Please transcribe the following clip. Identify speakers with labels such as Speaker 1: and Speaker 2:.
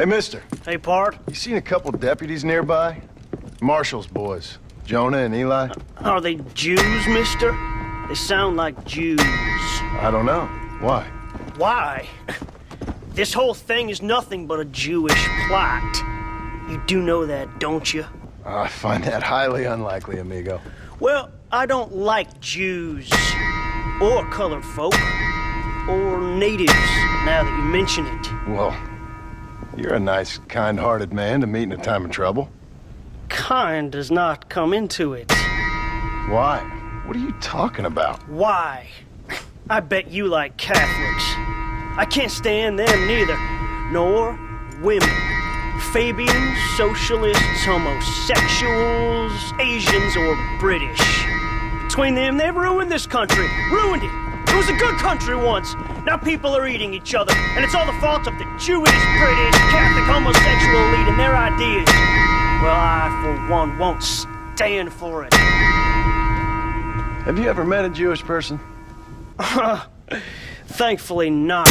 Speaker 1: Hey, mister.
Speaker 2: Hey, Pard.
Speaker 1: You seen a couple deputies nearby? Marshall's boys. Jonah and Eli?
Speaker 2: Are they Jews, mister? They sound like Jews.
Speaker 1: I don't know. Why?
Speaker 2: Why? This whole thing is nothing but a Jewish plot. You do know that, don't you?
Speaker 1: I find that highly unlikely, amigo.
Speaker 2: Well, I don't like Jews. Or colored folk. Or natives, now that you mention it.
Speaker 1: Well, you're a nice, kind-hearted man to meet in a time of trouble.
Speaker 2: Kind does not come into it.
Speaker 1: Why? What are you talking about?
Speaker 2: Why? I bet you like Catholics. I can't stand them neither. Nor women. Fabians, socialists, homosexuals, Asians, or British. Between them, they've ruined this country. Ruined it. It was a good country once. Now people are eating each other, and it's all the fault of the Jewish, British, Catholic, homosexual elite and their ideas. Well, I, for one, won't stand for it.
Speaker 1: Have you ever met a Jewish person?
Speaker 2: Thankfully not.